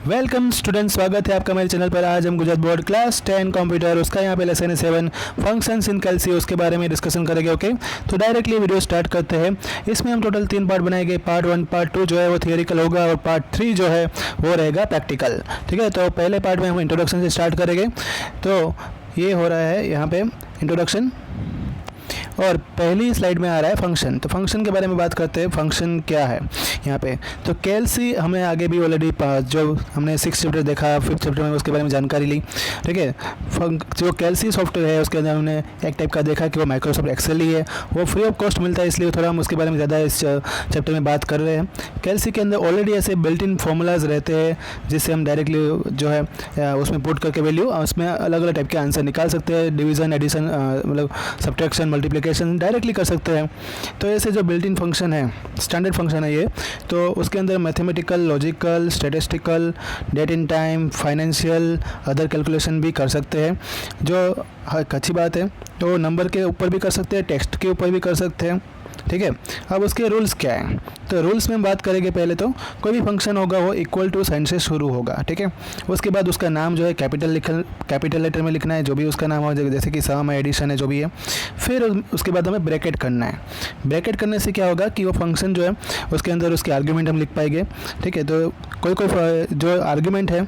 Welcome student, स्वागत है आपका मेरे चैनल पर। आज हम गुजरात बोर्ड क्लास 10 कंप्यूटर उसका यहाँ पे लेसन 7 फंक्शंस इन कैलसी उसके बारे में डिस्कशन करेंगे। ओके, तो डायरेक्टली वीडियो स्टार्ट करते हैं। इसमें हम टोटल 3 पार्ट बनाएंगे। पार्ट 1 पार्ट 2 जो है वो थियोरिकल होगा और पार्ट 3 जो है वो रहेगा प्रैक्टिकल। ठीक है, तो पहले पार्ट में हम इंट्रोडक्शन से स्टार्ट करेंगे। तो ये हो रहा है यहाँ पे इंट्रोडक्शन और पहली स्लाइड में आ रहा है फंक्शन। तो फंक्शन के बारे में बात करते हैं। फंक्शन क्या है यहाँ पे, तो कैलसी हमें आगे भी ऑलरेडी जो हमने 6 चैप्टर देखा, 5th चैप्टर में उसके बारे में जानकारी ली। ठीक है, जो कैलसी सॉफ्टवेयर है उसके अंदर हमने एक टाइप का देखा कि वो माइक्रोसॉफ्ट एक्सेल ही है, वो फ्री ऑफ कॉस्ट मिलता है, इसलिए थोड़ा हम उसके बारे में ज़्यादा इस चैप्टर में बात कर रहे हैं। कैलसी के अंदर ऑलरेडी ऐसे बिल्ट इन फॉर्मूलाज रहते हैं जिससे हम डायरेक्टली जो है उसमें पुट करके वैल्यू उसमें अलग अलग टाइप के आंसर निकाल सकते हैं। डिवीज़न, एडिशन, मतलब सब्ट्रैक्शन, मल्टीप्लिकेशन डायरेक्टली कर सकते हैं। तो ऐसे जो बिल्ट इन फंक्शन है, स्टैंडर्ड फंक्शन है ये, तो उसके अंदर mathematical, logical, statistical, date in time, financial, other calculation भी कर सकते हैं, जो एक अच्छी बात है। तो नंबर के ऊपर भी कर सकते हैं, टेक्स्ट के ऊपर भी कर सकते हैं। ठीक है, अब उसके रूल्स क्या हैं, तो रूल्स में हम बात करेंगे। पहले तो कोई भी फंक्शन होगा वो इक्वल टू साइन से शुरू होगा। ठीक है, उसके बाद उसका नाम जो है कैपिटल लेटर में लिखना है, जो भी उसका नाम हो, जैसे कि सम है, एडिशन है, जो भी है। फिर उसके बाद हमें ब्रैकेट करना है। ब्रैकेट करने से क्या होगा कि वो फंक्शन जो है उसके अंदर उसके आर्ग्यूमेंट हम लिख पाएंगे। ठीक है, तो कोई जो आर्ग्यूमेंट है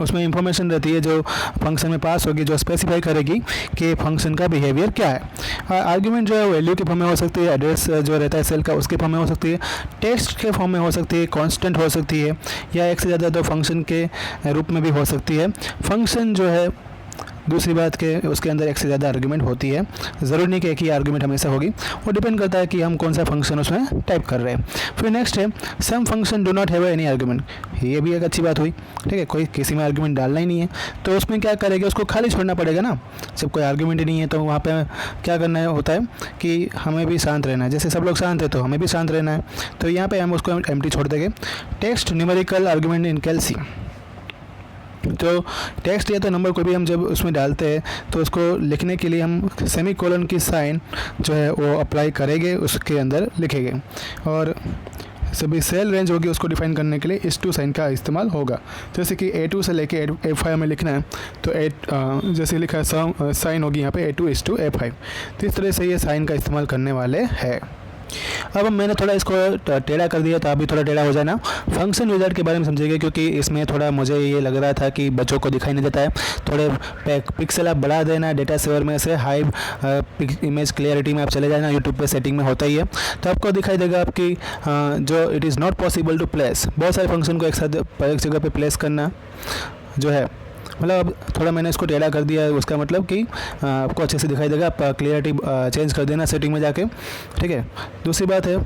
उसमें इंफॉर्मेशन रहती है जो फंक्शन में पास होगी, जो स्पेसिफाई करेगी कि फंक्शन का बिहेवियर क्या है। आर्ग्यूमेंट जो है वैल्यू के फॉर्म में हो सकती है, एड्रेस जो रहता है सेल का उसके फॉर्म में हो सकती है, टेक्स्ट के फॉर्म में हो सकती है, कांस्टेंट हो सकती है, या एक से ज़्यादा तो फंक्शन के रूप में भी हो सकती है। फंक्शन जो है दूसरी बात के उसके अंदर एक से ज़्यादा आर्ग्यूमेंट होती है, ज़रूरी नहीं कि एक ही आर्ग्यूमेंट हमेशा होगी, वो डिपेंड करता है कि हम कौन सा फंक्शन उसमें टाइप कर रहे हैं। फिर नेक्स्ट है some function do not have any argument. ये भी एक अच्छी बात हुई। ठीक है, कोई किसी में आर्ग्यूमेंट डालना ही नहीं है तो उसमें क्या करेंगे, उसको खाली छोड़ना पड़ेगा ना। जब कोई आर्ग्यूमेंट ही नहीं है तो वहाँ पर क्या करना होता है कि हमें भी शांत रहना है। जैसे सब लोग शांत है तो हमें भी शांत रहना है, तो यहाँ पर हम उसको एम्प्टी छोड़ देंगे। टेक्स्ट न्यूमेरिकल आर्ग्यूमेंट इन कैलसी, तो टेक्स्ट या तो नंबर कोई भी हम जब उसमें डालते हैं तो उसको लिखने के लिए हम सेमी कोलन की साइन जो है वो अप्लाई करेंगे, उसके अंदर लिखेंगे। और सभी सेल रेंज होगी उसको डिफाइन करने के लिए इस टू साइन का इस्तेमाल होगा। जैसे कि A2 से लेके A5 में लिखना है तो जैसे लिखा है साइन होगी यहाँ पे A2 is to A5, तो इस तरह से ये साइन का इस्तेमाल करने वाले हैं। अब मैंने थोड़ा इसको टेढ़ा कर दिया तो आप भी थोड़ा टेढ़ा हो जाना। फंक्शन विजार्ड के बारे में समझिएगा, क्योंकि इसमें थोड़ा मुझे ये लग रहा था कि बच्चों को दिखाई नहीं देता है। थोड़े पिक्सल आप बढ़ा देना, डेटा सेवर में से हाई इमेज क्लियरिटी में आप चले जाना, यूट्यूब पे सेटिंग में होता ही है, तो आपको दिखाई देगा आपकी जो it is not possible to place, बहुत सारे फंक्शन को एक साथ एक जगह पर प्लेस करना जो है, मतलब अब थोड़ा मैंने इसको टेढ़ा कर दिया है, उसका मतलब कि आपको अच्छे से दिखाई देगा। आप क्लियरिटी चेंज कर देना सेटिंग में जाके। ठीक है, दूसरी बात है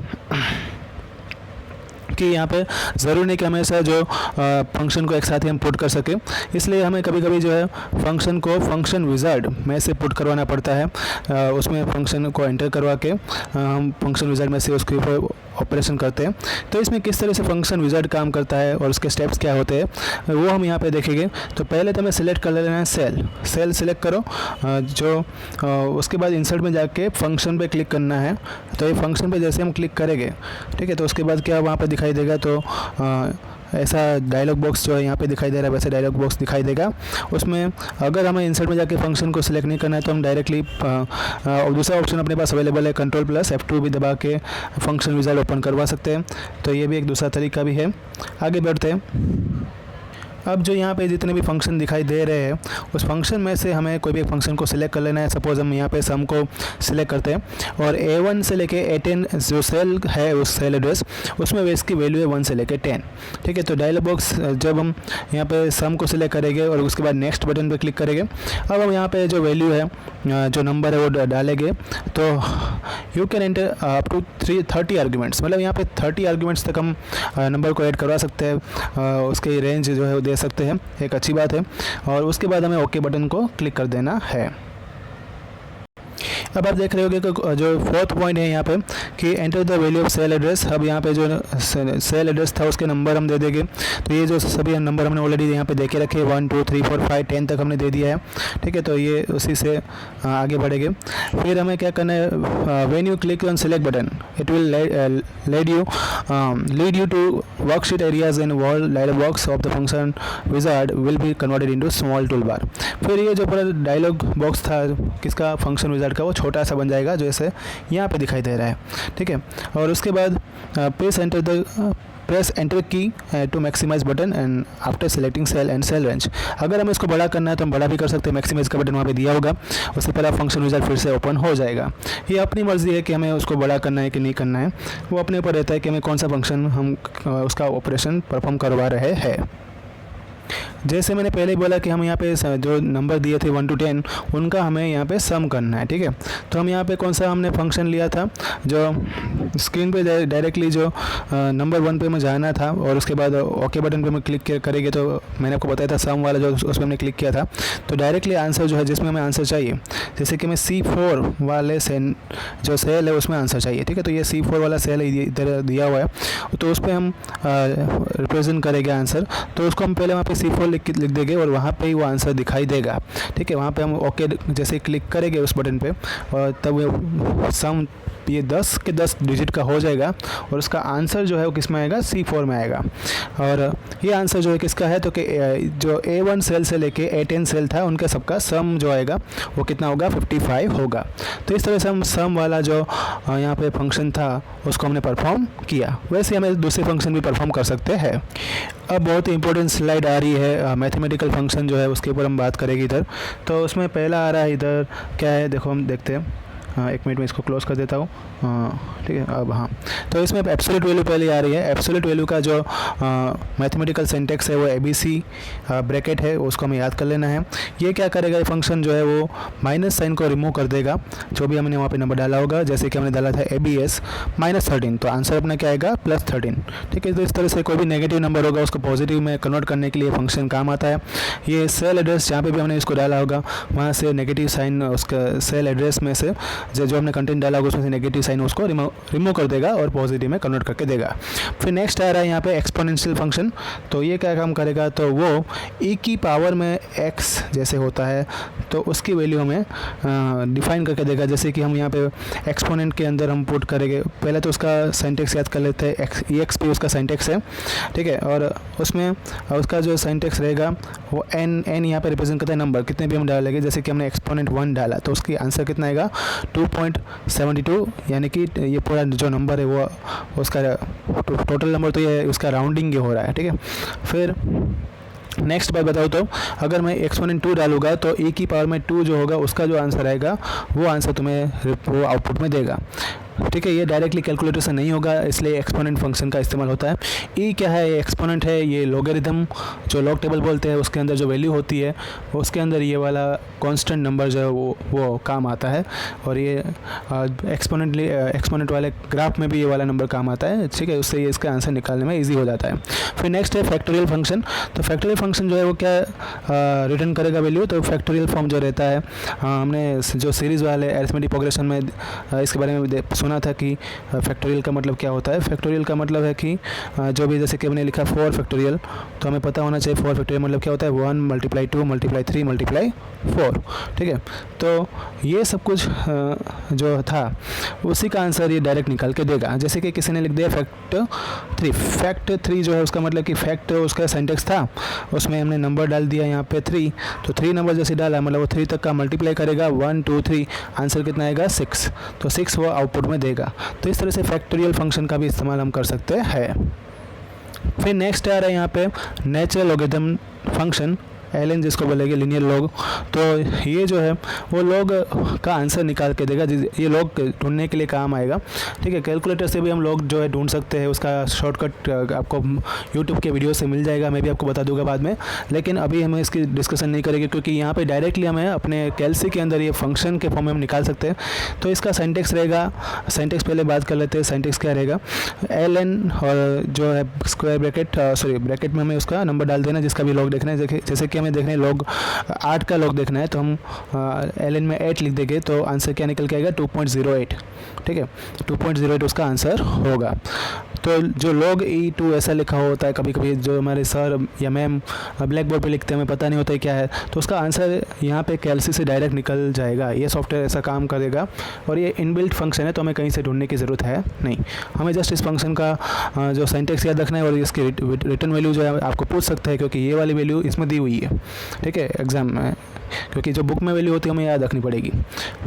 कि यहाँ पे ज़रूरी नहीं कि हमेशा जो फंक्शन को एक साथ ही हम पुट कर सकें, इसलिए हमें कभी कभी जो है फंक्शन को फंक्शन विजार्ड में से पुट करवाना पड़ता है। उसमें फंक्शन को एंटर करवा के हम फंक्शन विजार्ड में से उसके ऊपर ऑपरेशन करते हैं। तो इसमें किस तरह से फंक्शन विजार्ड काम करता है और उसके स्टेप्स क्या होते हैं वो हम यहाँ पे देखेंगे। तो पहले तो हमें सिलेक्ट कर लेना है सेल सिलेक्ट करो, उसके बाद इंसर्ट में जाके फंक्शन पे क्लिक करना है। तो ये फंक्शन पे जैसे हम क्लिक करेंगे, ठीक है, तो उसके बाद क्या वहाँ पे दिखाई देगा, तो ऐसा डायलॉग बॉक्स जो है यहाँ पे दिखाई दे रहा है, वैसे डायलॉग बॉक्स दिखाई देगा। उसमें अगर हमें इंसर्ट में जाके फंक्शन को सिलेक्ट नहीं करना है तो हम डायरेक्टली दूसरा ऑप्शन अपने पास अवेलेबल है, Ctrl+F2 भी दबा के फंक्शन विजार्ड ओपन करवा सकते हैं। तो ये भी एक दूसरा तरीका भी है। आगे बढ़ते हैं। अब जो यहाँ पे जितने भी फंक्शन दिखाई दे रहे हैं उस फंक्शन में से हमें कोई भी एक फंक्शन को सिलेक्ट कर लेना है। सपोज हम यहाँ पे सम को सिलेक्ट करते हैं और A1 से लेके A10 जो सेल है उस सेल एड्रेस उसमें इसकी वैल्यू है 1 से लेके 10। ठीक है, तो डायलॉग बॉक्स जब हम यहाँ पे सम को सिलेक्ट करेंगे और उसके बाद नेक्स्ट बटन पे क्लिक करेंगे, अब हम यहाँ पे जो वैल्यू है जो नंबर है वो डालेंगे, तो you can enter up to 30 arguments, मतलब यहाँ पे 30 आर्ग्यूमेंट्स तक हम नंबर को ऐड करवा सकते हैं। उसकी रेंज जो है वो दे सकते हैं, एक अच्छी बात है। और उसके बाद हमें ओके बटन को क्लिक कर देना है। अब आप देख रहे होगे कि जो 4th पॉइंट है यहाँ पे कि enter the value of cell address. अब यहाँ पे जो सेल एड्रेस था उसके नंबर हम दे देंगे। तो ये जो सभी नंबर हमने ऑलरेडी यहाँ पे दे के रखे 1 2 3 4 5 10 तक हमने दे दिया है। ठीक है, तो ये उसी से आगे बढ़ेंगे। फिर हमें क्या करना है, when you click on select button it will lead you to worksheet areas in world dialog box of the function wizard will be converted into small tool bar. फिर ये जो पूरा डायलॉग बॉक्स था किसका, फंक्शन विजार्ड का, वो छोटा सा बन जाएगा जो जैसे यहाँ पे दिखाई दे रहा है, ठीक है। और उसके बाद press enter key to maximize button and after selecting cell and cell range. अगर हमें इसको बड़ा करना है तो हम बड़ा भी कर सकते हैं, मैक्सिमाइज का बटन वहाँ पे दिया होगा, उसके बाद आप फंक्शन विजार्ड फिर से ओपन हो जाएगा। ये अपनी मर्ज़ी है कि हमें उसको बड़ा करना है कि नहीं करना है, वो अपने ऊपर रहता है कि हमें कौन सा फंक्शन हम उसका ऑपरेशन परफॉर्म करवा रहे हैं। जैसे मैंने पहले बोला कि हम यहाँ पे जो नंबर दिए थे 1 to 10 उनका हमें यहाँ पे सम करना है, ठीक है। तो हम यहाँ पे कौन सा हमने फंक्शन लिया था, जो स्क्रीन पे डायरेक्टली जो नंबर 1 पे हमें जाना था और उसके बाद ओके बटन पे हमें क्लिक करेंगे तो मैंने आपको बताया था सम वाला, जो उस पर हमने क्लिक किया था तो डायरेक्टली आंसर जो है जिसमें हमें आंसर चाहिए, जैसे कि हमें C4 वाले जो सेल है उसमें आंसर चाहिए, ठीक है। तो ये C4 वाला सेल इधर दिया हुआ है, तो उस पर हम रिप्रेजेंट करेंगे आंसर। तो उसको हम पहले वहाँ पे C4 लिख देंगे और वहाँ पे ही वो आंसर दिखाई देगा, ठीक है। वहाँ पे हम ओके जैसे क्लिक करेंगे उस बटन पे और तब सम ये 10 के 10 डिजिट का हो जाएगा और उसका आंसर जो है वो किस में आएगा, C4 में आएगा। और ये आंसर जो है किसका है, तो कि जो A1 सेल से लेके A10 सेल था उनका सबका सम जो आएगा वो कितना होगा, 55 होगा। तो इस तरह से हम सम वाला जो यहाँ पे फंक्शन था उसको हमने परफॉर्म किया। वैसे हमें दूसरे फंक्शन भी परफॉर्म कर सकते हैं। अब बहुत ही इंपॉर्टेंट स्लाइड आ रही है, मैथमेटिकल फंक्शन जो है उसके ऊपर हम बात करेंगे इधर। तो उसमें पहला आ रहा है इधर, क्या है देखो, हम देखते हैं। एक मिनट में इसको क्लोज कर देता हूँ, ठीक है। अब हाँ, तो इसमें एब्सोल्यूट वैल्यू पहले आ रही है। एब्सोल्यूट वैल्यू का जो मैथमेटिकल सिंटैक्स है वो ABC ब्रैकेट है, उसको हमें याद कर लेना है। ये क्या करेगा, ये फंक्शन जो है वो माइनस साइन को रिमूव कर देगा, जो भी हमने वहाँ पे नंबर डाला होगा। जैसे कि हमने डाला था ABS -13, तो आंसर अपना क्या आएगा, +13, ठीक है। तो इस तरह से कोई भी नेगेटिव नंबर होगा उसको पॉजिटिव में कन्वर्ट करने के लिए फंक्शन काम आता है। ये सेल एड्रेस जहाँ पे भी हमने इसको डाला होगा वहाँ से नेगेटिव साइन उसका सेल एड्रेस में से जो हमने कंटेंट डाला होगा उसमें से नेगेटिव साइन उसको रिमूव कर देगा और पॉजिटिव में कन्वर्ट करके देगा। फिर नेक्स्ट आ रहा है यहाँ पे एक्सपोनेंशियल फंक्शन। तो ये क्या काम करेगा, तो वो e की पावर में x जैसे होता है तो उसकी वैल्यू हमें डिफाइन करके देगा। जैसे कि हम यहाँ पे एक्सपोनेंट के अंदर हम पुट करेंगे, पहले तो उसका सिंटैक्स याद कर लेते हैं। EXP उसका सिंटैक्स है, ठीक है। और उसमें उसका जो सिंटैक्स रहेगा वो n यहाँ पे रिप्रेजेंट करता है नंबर, कितने भी हम डालेंगे। जैसे कि हमने एक्सपोनेंट 1 डाला तो उसकी आंसर कितना आएगा, 2.72, यानी कि ये पूरा जो नंबर है वो उसका टोटल नंबर, तो ये उसका राउंडिंग ही हो रहा है, ठीक है। फिर नेक्स्ट बात बताओ, तो अगर मैं एक्सपोनेंट 2 डालूंगा तो e की पावर में 2 जो होगा उसका जो आंसर आएगा वो आंसर तुम्हें वो आउटपुट में देगा, ठीक है। ये डायरेक्टली कैलकुलेटर से नहीं होगा, इसलिए एक्सपोनेंट फंक्शन का इस्तेमाल होता है। ई क्या है, ये एक्सपोनेंट है, ये लॉगरिथम जो लॉग टेबल बोलते हैं उसके अंदर जो वैल्यू होती है उसके अंदर ये वाला कांस्टेंट नंबर जो है वो काम आता है। और ये एक्सपोनेंट वाले ग्राफ में भी ये वाला नंबर काम आता है, ठीक है। उससे ये इसका आंसर निकालने में ईजी हो जाता है। फिर नेक्स्ट है फैक्टोरियल फंक्शन। तो फैक्टोरियल फंक्शन जो है वो क्या रिटर्न करेगा वैल्यू, तो फैक्टोरियल फॉर्म जो रहता है, हमने जो सीरीज़ वाले अरिथमेटिक प्रोग्रेशन में इसके बारे में सुना था कि फैक्टोरियल का मतलब क्या होता है। फैक्टोरियल का मतलब है कि जो भी, जैसे कि हमने लिखा 4 फैक्टोरियल, तो हमें पता होना चाहिए 4 फैक्टोरियल मतलब क्या होता है, 1 × 2 × 3 × 4, ठीक है। तो ये सब कुछ जो था उसी का आंसर ये डायरेक्ट निकाल के देगा। जैसे कि किसी ने लिख दिया फैक्ट 3 जो है उसका मतलब कि फैक्ट उसका सिंटैक्स था, उसमें हमने नंबर डाल दिया यहाँ पे 3, तो 3 नंबर जैसे डाला मतलब वो 3 तक का मल्टीप्लाई करेगा, 1 2 3, आंसर कितना आएगा 6, तो 6 वो आउटपुट में देगा। तो इस तरह से फैक्टोरियल फंक्शन का भी इस्तेमाल हम कर सकते हैं। फिर नेक्स्ट आ रहा है यहाँ पे नेचुरल लॉगरिथम फंक्शन, LN जिसको बोलेंगे लीनियर लॉग। तो ये जो है वो लॉग का आंसर निकाल के देगा, ये लॉग ढूंढने के लिए काम आएगा, ठीक है। कैलकुलेटर से भी हम लॉग जो है ढूंढ सकते हैं, उसका शॉर्टकट आपको यूट्यूब के वीडियो से मिल जाएगा, मैं भी आपको बता दूंगा बाद में। लेकिन अभी हम इसकी डिस्कशन नहीं करेंगे क्योंकि यहाँ पे डायरेक्टली हमें अपने कैलसी के अंदर ये फंक्शन के फॉर्म में हम निकाल सकते हैं। तो इसका सिंटैक्स रहेगा, सिंटैक्स पहले बात कर लेते हैं। सिंटैक्स क्या रहेगा, LN और जो है स्क्वायर ब्रैकेट में हमें उसका नंबर डाल देना जिसका भी लॉग देखना है। जैसे कि हमें देखना है log 8 का log देखना है, तो हम ln में 8 लिख देंगे तो आंसर क्या निकल के आएगा 2.08। ठीक है, 2.08 उसका आंसर होगा। तो जो log E2 ऐसा लिखा होता है, कभी कभी जो हमारे सर या मैम ब्लैक बोर्ड पे लिखते हैं, हमें पता नहीं होता है क्या है, तो उसका आंसर यहाँ पे कैलसी से डायरेक्ट निकल जाएगा। ये सॉफ्टवेयर ऐसा काम करेगा और ये इनबिल्ट फंक्शन है, तो हमें कहीं से ढूंढने की ज़रूरत है नहीं। हमें जस्ट इस फंक्शन का जो सिंटैक्स याद रखना है और इसकी रिटर्न वैल्यू जो है आपको पूछ सकता है, क्योंकि ये वाली वैल्यू इसमें दी हुई है। ठीक है, एग्जाम में, क्योंकि जो बुक में वैल्यू होती है हमें याद रखनी पड़ेगी।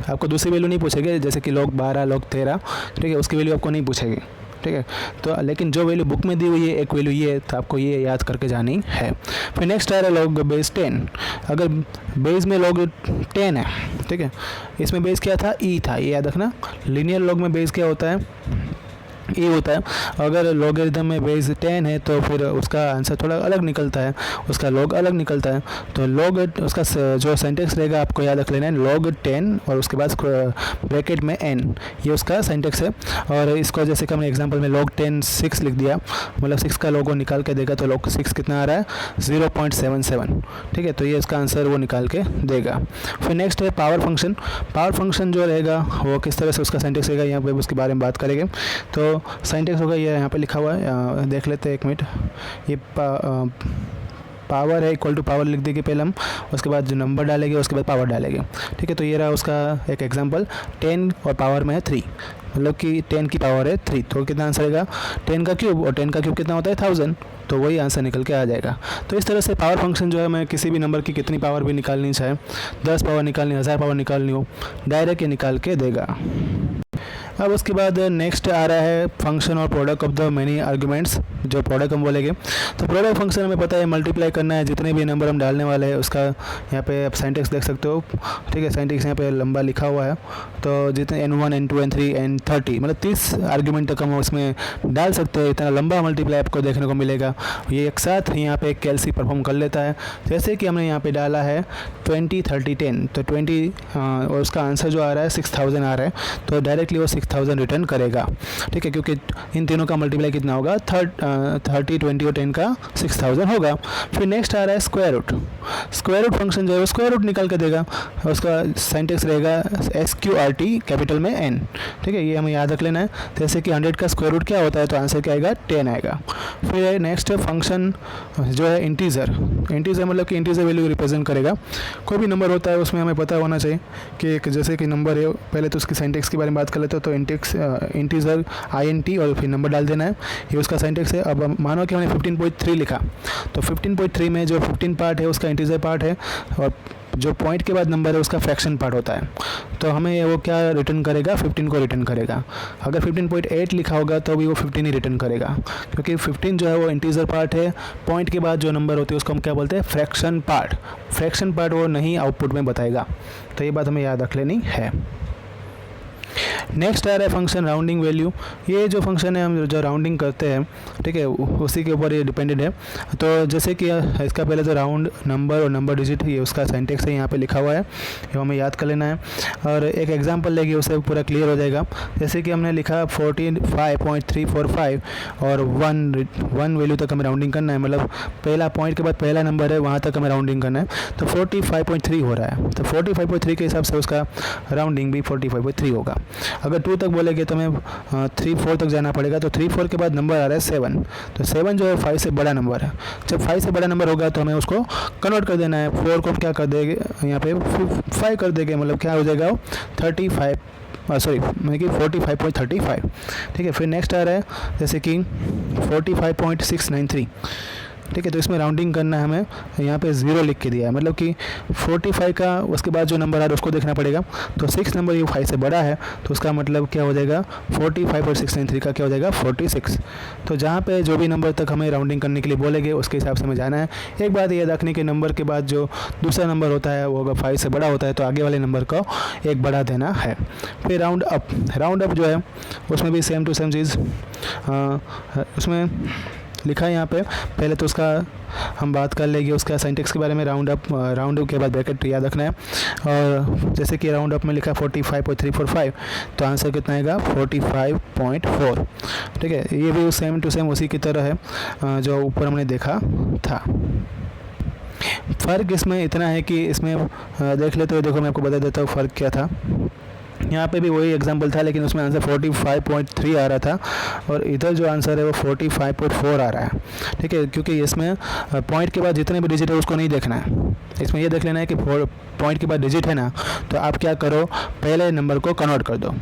आपको दूसरी वैल्यू नहीं पूछेगी, जैसे कि log 12 log 13, ठीक है, उसकी वैल्यू आपको नहीं पूछेगी। ठीक है, तो लेकिन जो वैल्यू बुक में दी हुई है एक वैल्यू ये है, तो आपको ये याद करके जानी है। फिर नेक्स्ट आ रहा है log बेस 10। अगर बेस में log 10 है, ठीक है, इसमें बेस क्या था, ई था, ये याद रखना। लीनियर log में बेस क्या होता है, ये होता है। अगर लॉगरिथम में बेस 10 है तो फिर उसका आंसर थोड़ा अलग निकलता है, उसका log अलग निकलता है। तो log उसका जो सिंटैक्स रहेगा आपको याद रख लेना है, log 10 और उसके बाद ब्रैकेट में n, ये उसका सिंटैक्स है। और इसको जैसे कि हमने एग्जांपल में log 10 6 लिख दिया, मतलब 6 का log निकाल के देगा, तो log 6 कितना आ रहा है 0.77। ठीक है, तो ये इसका आंसर वो निकाल के देगा। फिर नेक्स्ट है पावर फंक्शन। पावर फंक्शन जो रहेगा वो किस तरह से उसका सिंटैक्स रहेगा, यहाँ पे उसके बारे में बात करेंगे। तो सिंटैक्स होगा ये यहाँ पे लिखा हुआ है, देख लेते हैं एक मिनट। ये पावर है इक्वल टू पावर लिख देंगे पहले हम, उसके बाद जो नंबर डालेंगे उसके बाद पावर डालेंगे। ठीक है, तो ये रहा उसका एक एग्जांपल, 10 और पावर में है 3, मतलब कि 10 की पावर है 3, तो कितना आंसर आएगा 10 का क्यूब, और 10 का क्यूब कितना होता है 1000, तो वही आंसर निकल के आ जाएगा। तो इस तरह से पावर फंक्शन जो है, मैं किसी भी नंबर की कितनी पावर भी निकालनी चाहे, 10 पावर निकालनी, 1000 पावर निकालनी हो, डायरेक्ट ये निकाल के देगा। अब उसके बाद नेक्स्ट आ रहा है फंक्शन और product of the many arguments, जो प्रोडक्ट हम बोलेंगे। तो प्रोडक्ट फंक्शन हमें पता है मल्टीप्लाई करना है, जितने भी नंबर हम डालने वाले हैं उसका यहाँ पे आप सिंटैक्स देख सकते हो। ठीक है, सिंटैक्स यहाँ पे लंबा लिखा हुआ है, तो जितने n1 n2 n3 n30 मतलब 30 आर्गुमेंट तक हम उसमें डाल सकते हैं। इतना लंबा मल्टीप्लाई आपको देखने को मिलेगा। ये एक साथ यहाँ पे कैलसी परफॉर्म कर लेता है। जैसे कि हमने यहाँ पे डाला है 20 30 10, तो 20 और उसका आंसर जो आ रहा है 6000 आ रहा है, तो डायरेक्टली वो 6000 रिटर्न करेगा। ठीक है, क्योंकि इन तीनों का मल्टीप्लाई कितना होगा 30 20 और 10 का 6000 होगा। फिर नेक्स्ट आ रहा है square root. Square root function जो है वो स्क्वायर रूट निकाल के देगा, उसका सिंटैक्स रहेगा SQRT कैपिटल में n। ठीक है, ये हमें याद रख लेना है। जैसे कि 100 का स्क्वायर रूट क्या होता है, तो आंसर क्या आएगा 10 आएगा। फिर नेक्स्ट फंक्शन जो है इंटीजर। इंटीजर मतलब कि इंटीजर वैल्यू रिप्रेजेंट करेगा। कोई भी नंबर होता है उसमें हमें पता होना चाहिए कि जैसे कि नंबर है, पहले तो उसकी सिंटैक्स के बारे में बात कर लेते हो। तो इंटीजर INT और फिर नंबर डाल देना है, ये उसका सिंटैक्स है। अब मानो कि हमने 15.3 लिखा, तो 15.3 में जो 15 पार्ट है उसका इंटीजर पार्ट है, और जो पॉइंट के बाद नंबर है उसका फ्रैक्शन पार्ट होता है। तो हमें वो क्या रिटर्न करेगा, 15 को रिटर्न करेगा। अगर 15.8 लिखा होगा तो भी वो 15 ही रिटर्न करेगा, क्योंकि 15 जो है वो इंटीजर पार्ट है। पॉइंट के बाद जो नंबर होती है उसको हम क्या बोलते हैं, फ्रैक्शन पार्ट। फ्रैक्शन पार्ट वो नहीं आउटपुट में बताएगा, तो ये बात हमें याद रख लेनी है। नेक्स्ट आ रहा है फंक्शन राउंडिंग वैल्यू। ये जो फंक्शन है हम जो राउंडिंग करते हैं, ठीक है, उसी के ऊपर ये डिपेंडेड है। तो जैसे कि इसका पहले तो राउंड नंबर और नंबर डिजिट, ये उसका सिंटैक्स है, यहाँ पे लिखा हुआ है, ये हमें याद कर लेना है। और एक एग्जांपल लेंगे उससे पूरा क्लियर हो जाएगा। जैसे कि हमने लिखा 45.345 और 1 वैल्यू तक हमें राउंडिंग करना है, मतलब पहला पॉइंट के बाद पहला नंबर है वहाँ तक हमें राउंडिंग करना है। तो 45.3 हो रहा है, तो 45.3 के हिसाब से उसका राउंडिंग भी 45.3 होगा। अगर 2 तक बोलेंगे तो हमें 3 4 तक जाना पड़ेगा। तो 3 4 के बाद नंबर आ रहा है 7, तो 7 जो है 5 से बड़ा नंबर है। जब 5 से बड़ा नंबर होगा तो हमें उसको कन्वर्ट कर देना है। 4 को हम क्या कर देंगे, यहाँ पे 5 कर देंगे, मतलब क्या हो जाएगा वो 35 मतलब कि 45.35। ठीक है, फिर नेक्स्ट आ रहा है जैसे कि 45.693। ठीक है, तो इसमें राउंडिंग करना है हमें, यहाँ पे 0 लिख के दिया है, मतलब कि 45 का उसके बाद जो नंबर आ रहा है उसको देखना पड़ेगा। तो 6 नंबर ये 5 से बड़ा है, तो उसका मतलब क्या हो जाएगा 45.693 का क्या हो जाएगा 46। तो जहाँ पे जो भी नंबर तक हमें राउंडिंग करने के लिए बोलेंगे उसके हिसाब से हमें जाना है। एक बात ये रखने के नंबर के बाद जो दूसरा नंबर होता है वो अगर 5 से बड़ा होता है तो आगे वाले नंबर को एक बढ़ा देना है। फिर राउंड अप जो है उसमें भी सेम टू सेम चीज़ उसमें लिखा है यहाँ पे। पहले तो उसका हम बात कर लेंगे उसका सिंटैक्स के बारे में। राउंड अप के बाद ब्रैकेट याद रखना है। और जैसे कि राउंड अप में लिखा 45.345, तो आंसर कितना आएगा 45.4। ठीक है, ये भी सेम टू सेम उसी की तरह है जो ऊपर हमने देखा था। फ़र्क इसमें इतना है कि इसमें देख लेते हो, देखो मैं आपको बता देता हूँ फ़र्क क्या था। यहाँ पे भी वही एग्जाम्पल था, लेकिन उसमें आंसर 45.3 आ रहा था और इधर जो आंसर है वो 45.4 आ रहा है। ठीक है, क्योंकि इसमें पॉइंट के बाद जितने भी डिजिट है उसको नहीं देखना है, इसमें ये देख लेना है कि पॉइंट के बाद डिजिट है ना, तो आप क्या करो, पहले नंबर को कन्वर्ट कर दो,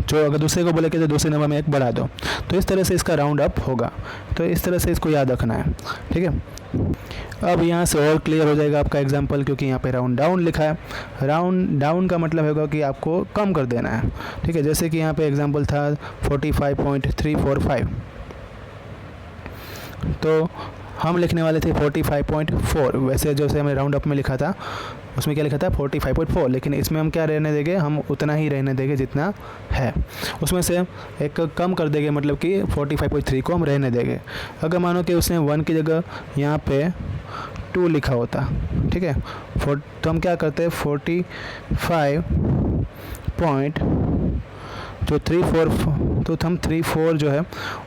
जो अगर दूसरे को बोले कि तो दूसरे नंबर में एक बढ़ा दो, तो इस तरह से इसका राउंड अप होगा। तो इस तरह से इसको याद रखना है। ठीक है, अब यहाँ से और क्लियर हो जाएगा आपका एग्जाम्पल, क्योंकि यहाँ पे राउंड डाउन लिखा है। राउंड डाउन का मतलब होगा कि आपको कम कर देना है। ठीक है, जैसे कि यहाँ पे एग्जाम्पल था 45.345, तो हम लिखने वाले थे 45.4। वैसे जैसे हमने राउंड अप में लिखा था उसमें क्या लिखा था 45.4, लेकिन इसमें हम क्या रहने देंगे, हम उतना ही रहने देंगे जितना है, उसमें से एक कम कर देंगे, मतलब कि 45.3 को हम रहने देंगे। अगर मानो कि उसने 1 की जगह यहाँ पे 2 लिखा होता, ठीक है, तो हम क्या करते हैं 45 पॉइंट जो 34, तो हम 34 जो है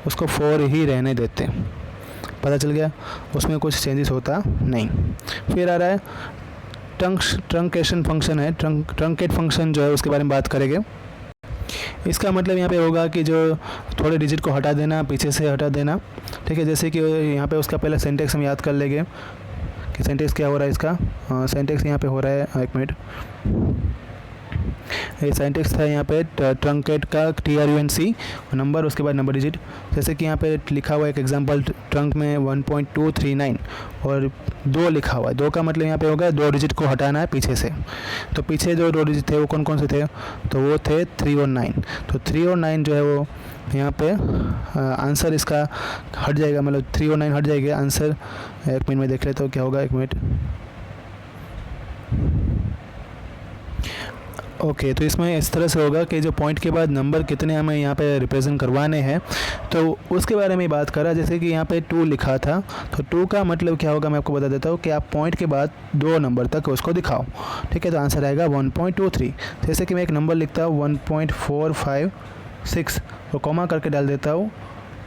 उसको 4 ही रहने देते हैं। पता चल गया, उसमें कुछ चेंजेस होता नहीं। फिर आ रहा है ट्रंकेशन फंक्शन है। ट्रंकेट फंक्शन जो है उसके बारे में बात करेंगे। इसका मतलब यहाँ पे होगा कि जो थोड़े डिजिट को हटा देना, पीछे से हटा देना। ठीक है, जैसे कि यहाँ पे उसका पहले सिंटेक्स हम याद कर लेंगे कि सिंटेक्स क्या हो रहा है इसका। सिंटेक्स यहाँ पे हो रहा है, एक मिनट, ये सिंटेक्स था यहाँ पे ट्रंकेट का TRUNC नंबर, उसके बाद नंबर डिजिट। जैसे कि यहाँ पे लिखा हुआ एक एग्जांपल, ट्रंक में 1.239 और 2 लिखा हुआ है। 2 का मतलब यहाँ पे होगा 2 डिजिट को हटाना है पीछे से। तो पीछे जो 2 डिजिट थे वो कौन कौन से थे, तो वो थे 3 और 9। तो 3 और 9 जो है वो यहाँ पे आंसर इसका हट जाएगा, मतलब 3 और 9 हट जाएगा आंसर। एक मिनट में देख लेते हो क्या होगा, एक मिनट। ओके, तो इसमें इस तरह से होगा कि जो पॉइंट के बाद नंबर कितने हमें यहाँ पे रिप्रेजेंट करवाने हैं, तो उसके बारे में बात करा। जैसे कि यहाँ पे 2 लिखा था, तो 2 का मतलब क्या होगा मैं आपको बता देता हूँ कि आप पॉइंट के बाद 2 नंबर तक उसको दिखाओ। ठीक है, तो आंसर आएगा 1.23। जैसे कि मैं एक नंबर लिखता हूँ 1.456 और कॉमा करके डाल देता हूँ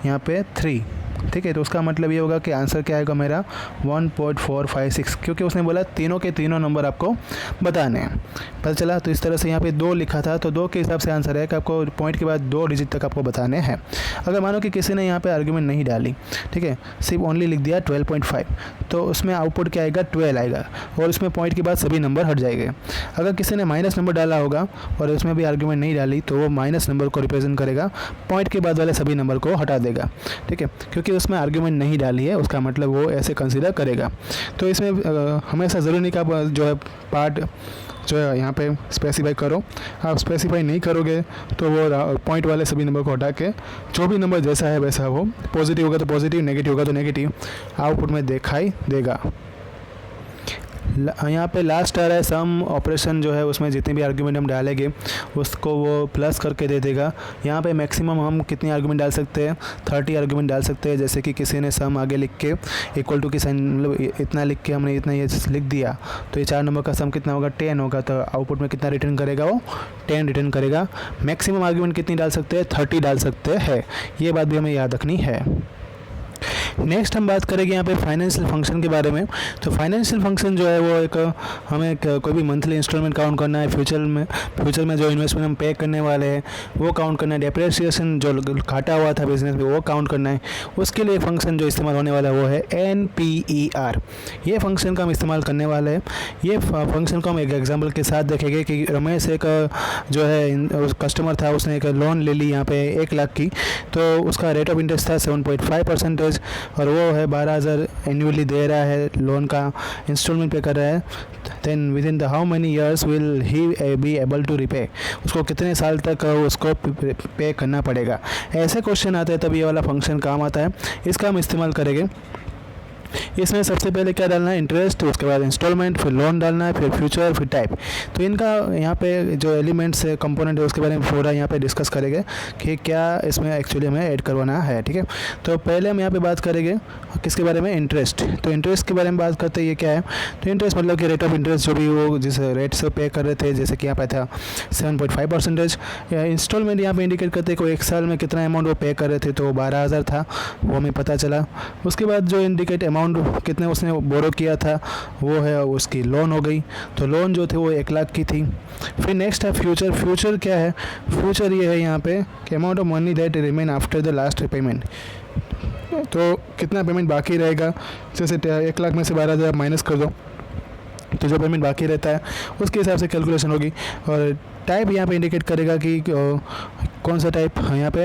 यहाँ पे 3। ठीक है, तो उसका मतलब ये होगा कि आंसर क्या आएगा मेरा 1.456, क्योंकि उसने बोला तीनों के तीनों नंबर आपको बताने हैं। पता चला। तो इस तरह से यहाँ पे 2 लिखा था, तो 2 के हिसाब से आंसर है कि आपको पॉइंट के बाद 2 डिजिट तक आपको बताने हैं। अगर मानो कि किसी ने यहाँ पे आर्ग्यूमेंट नहीं डाली, ठीक है, सिर्फ ओनली लिख दिया 12.5, तो उसमें आउटपुट क्या आएगा 12 आएगा और उसमें पॉइंट के बाद सभी नंबर हट जाएंगे। अगर किसी ने माइनस नंबर डाला होगा और उसमें भी आर्ग्यूमेंट नहीं डाली, तो वो माइनस नंबर को रिप्रेजेंट करेगा, पॉइंट के बाद वाले सभी नंबर को हटा देगा। ठीक है, क्योंकि उसमें आर्ग्यूमेंट नहीं डाली है, उसका मतलब वो ऐसे कंसीडर करेगा। तो इसमें हमेशा ज़रूरी नहीं कि आप जो है पार्ट जो है यहाँ पे स्पेसिफाई करो। आप स्पेसिफाई नहीं करोगे तो वो पॉइंट वाले सभी नंबर को हटा के जो भी नंबर जैसा है वैसा, वो पॉजिटिव होगा तो पॉजिटिव, नेगेटिव होगा तो नेगेटिव आउटपुट में दिखाई देगा। यहाँ पे लास्ट आ रहा है सम ऑपरेशन, जो है उसमें जितने भी आर्ग्यूमेंट हम डालेंगे उसको वो प्लस करके दे देगा। यहाँ पे मैक्सिमम हम कितने आर्ग्यूमेंट डाल सकते हैं, 30 आर्ग्यूमेंट डाल सकते हैं। जैसे कि किसी ने सम आगे लिख के इक्वल टू की साइन, मतलब इतना लिख के हमने इतना ये लिख दिया, तो ये 4 नंबर का सम कितना होगा 10 होगा, तो आउटपुट में कितना रिटर्न करेगा, वो 10 रिटर्न करेगा। मैक्सिमम आर्ग्यूमेंट कितनी डाल सकते हैं, 30 डाल सकते हैं। ये बात भी हमें याद रखनी है। नेक्स्ट हम बात करेंगे यहाँ पे फाइनेंशियल फंक्शन के बारे में। तो फाइनेंशियल फंक्शन जो है वो एक हमें कोई भी मंथली इंस्टॉलमेंट काउंट करना है, फ्यूचर में जो इन्वेस्टमेंट हम पे करने वाले हैं वो काउंट करना है, डेप्रिसिएशन जो घाटा हुआ था बिजनेस में वो काउंट करना है। उसके लिए फंक्शन जो इस्तेमाल होने वाला है वो है NPER। ये फंक्शन का हम इस्तेमाल करने वाले हैं। ये फंक्शन को हम एक एग्जाम्पल के साथ देखेंगे कि रमेश एक जो है कस्टमर था, उसने एक लोन ले ली यहाँ पे 1 लाख की, तो उसका रेट ऑफ इंटरेस्ट था 7.5% और वो है 12,000 एनुअली दे रहा है, लोन का इंस्टॉलमेंट पे कर रहा है। Then within the how many years will he be able to repay, उसको कितने साल तक उसको पे करना पड़ेगा। ऐसे क्वेश्चन आते हैं तब ये वाला फंक्शन काम आता है। इसका हम इस्तेमाल करेंगे। इसमें सबसे पहले क्या डालना है, इंटरेस्ट, उसके बाद इंस्टॉलमेंट, फिर लोन डालना है, फिर फ्यूचर, फिर टाइप। तो इनका यहाँ पे जो एलिमेंट्स है, कंपोनेंट है, उसके बारे में पूरा यहाँ पे डिस्कस करेंगे कि क्या इसमें एक्चुअली हमें ऐड करवाना है। ठीक है, तो पहले हम यहाँ पे बात करेंगे किसके बारे में, इंटरेस्ट। तो इंटरेस्ट के बारे में बात करते हैं, ये क्या है, तो इंटरेस्ट मतलब कि रेट ऑफ इंटरेस्ट जो भी वो जिस रेट से पे कर रहे थे, जैसे कि यहाँ पे था 7.5%। इंस्टॉलमेंट यहाँ पे इंडिकेट करते हैं कि 1 साल में कितना अमाउंट वो पे कर रहे थे, तो 12,000 था, वो हमें पता चला। उसके बाद जो इंडिकेट अमाउंट अमाउंट कितने उसने बोरो किया था वो है उसकी लोन हो गई, तो लोन जो थे वो 1 लाख की थी। फिर नेक्स्ट है फ्यूचर। फ्यूचर क्या है? फ्यूचर ये है यहाँ पे कि amount of money that remain after the last payment, तो कितना पेमेंट बाकी रहेगा। जैसे 1 लाख में से 12,000 माइनस कर दो तो जो पेमेंट बाकी रहता है उसके हिसाब से कैलकुलेशन होगी। और टाइप यहाँ पे इंडिकेट करेगा कि कौन सा टाइप यहाँ पे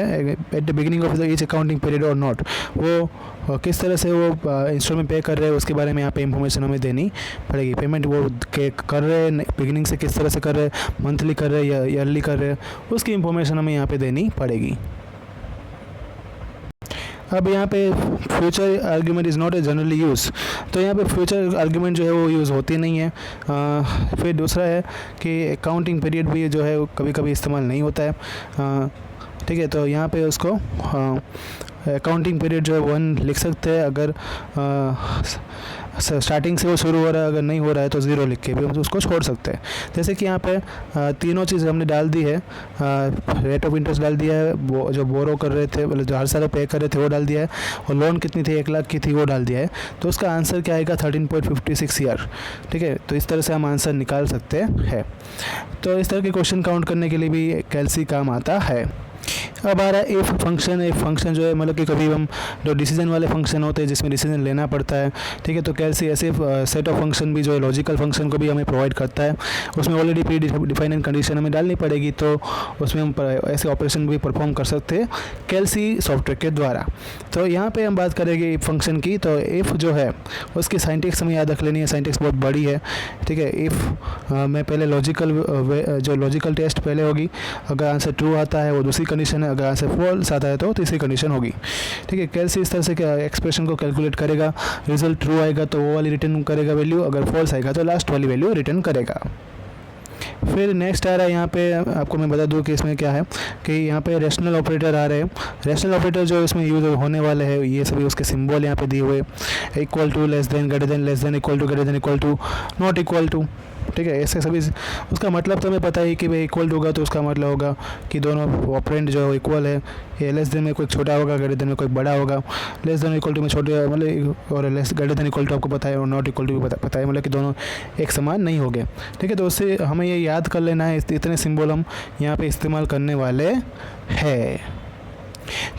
at the beginning of the each accounting period और नॉट, वो किस तरह से वो इंस्टॉलमेंट पे कर रहे हैं उसके बारे में यहाँ पे इंफॉर्मेशन हमें देनी पड़ेगी। पेमेंट वो कर रहे हैं बिगिनिंग से किस तरह से कर रहे हैं, मंथली कर रहे हैं या ईयरली कर रहे हैं, उसकी इंफॉर्मेशन हमें यहाँ पे देनी पड़ेगी। अब यहाँ पे future argument is not a generally use, तो यहाँ पे फ्यूचर आर्ग्यूमेंट जो है वो यूज़ होती नहीं है। फिर दूसरा है कि अकाउंटिंग पीरियड भी जो है कभी कभी इस्तेमाल नहीं होता है, ठीक है। तो यहाँ पे उसको अकाउंटिंग पीरियड जो है 1 लिख सकते हैं अगर स्टार्टिंग से वो शुरू हो रहा है, अगर नहीं हो रहा है तो 0 लिख के भी हम उसको छोड़ सकते हैं। जैसे कि यहाँ पे तीनों चीज़ हमने डाल दी है, रेट ऑफ इंटरेस्ट डाल दिया है, वो जो बोरो कर रहे थे मतलब जो हर साल पे कर रहे थे वो डाल दिया है, और लोन कितनी थी 1 लाख की थी वो डाल दिया है। तो उसका आंसर क्या आएगा 13.56 ईयर, ठीक है। तो इस तरह से हम आंसर निकाल सकते हैं। तो इस तरह के क्वेश्चन काउंट करने के लिए भी कैलसी काम आता है। अब आ रहा है इफ़ फंक्शन। एक फंक्शन जो है मतलब कि कभी हम जो डिसीजन वाले फंक्शन होते हैं जिसमें डिसीजन लेना पड़ता है, ठीक है। तो कैलसी ऐसे सेट ऑफ फंक्शन भी जो है लॉजिकल फंक्शन को भी हमें प्रोवाइड करता है, उसमें ऑलरेडी प्री डिफाइंड कंडीशन हमें डालनी पड़ेगी, तो उसमें हम ऐसे ऑपरेशन भी परफॉर्म कर सकते हैं कैलसी सॉफ्टवेयर के द्वारा। तो यहाँ पे हम बात करेंगे इफ़ फंक्शन की। तो इफ़ जो है उसकी साइंटिक्स हमें याद रख लेनी है, साइंटिक्स बहुत बड़ी है, ठीक है। इफ़ में पहले लॉजिकल टेस्ट पहले होगी, अगर आंसर ट्रू आता है वो दूसरी कंडीशन है, अगर आंसर फॉल्स आता है तो तीसरी कंडीशन होगी, ठीक है। कैलसी इस तरह से एक्सप्रेशन को कैलकुलेट करेगा, रिजल्ट ट्रू आएगा तो वो वाली रिटर्न करेगा वैल्यू, अगर फॉल्स आएगा तो लास्ट वाली वैल्यू रिटर्न करेगा। फिर नेक्स्ट आ रहा है यहाँ पे, आपको मैं बता दूँ कि इसमें क्या है कि यहाँ पे रेशनल ऑपरेटर आ रहे हैं। रेशनल ऑपरेटर जो इसमें यूज़ होने वाले हैं ये सभी उसके सिंबल यहाँ पे दिए हुए, equal to, less than, greater than, less than, equal to, greater than, equal to, not equal to, ठीक है। ऐसे सभी उसका मतलब तो हमें पता है कि भाई इक्वल होगा तो उसका मतलब होगा कि दोनों ऑपरेंड जो है इक्वल है। ये लेस देन में कोई छोटा होगा, ग्रेटर देन में कोई बड़ा होगा। लेस देन इक्वल टू में छोटे मतलब, और less greater than equal to आपको पता है, और नॉट इक्वल टू भी पता है, मतलब कि दोनों एक समान नहीं होंगे, ठीक है। तो उससे हमें ये याद कर लेना है, इतने सिंबल हम यहाँ पे इस्तेमाल करने वाले हैं।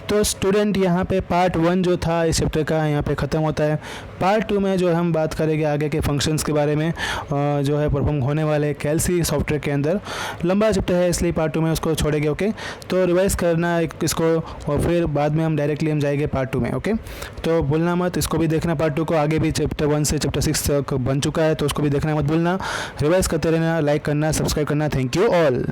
तो स्टूडेंट यहाँ पे पार्ट 1 जो था इस चैप्टर का यहाँ पे ख़त्म होता है। पार्ट 2 में जो हम बात करेंगे आगे के फंक्शंस के बारे में, जो है परफॉर्म होने वाले कैलसी सॉफ्टवेयर के अंदर। लंबा चैप्टर है इसलिए पार्ट 2 में उसको छोड़ेंगे, ओके। तो रिवाइज करना इसको, और फिर बाद में हम डायरेक्टली हम जाएंगे पार्ट 2 में, ओके। तो भूलना मत, इसको भी देखना पार्ट 2 को। आगे भी चैप्टर 1 से चैप्टर 6 तक बन चुका है तो उसको भी देखना मत भूलना। रिवाइज करते रहना, लाइक करना, सब्सक्राइब करना। Thank you all.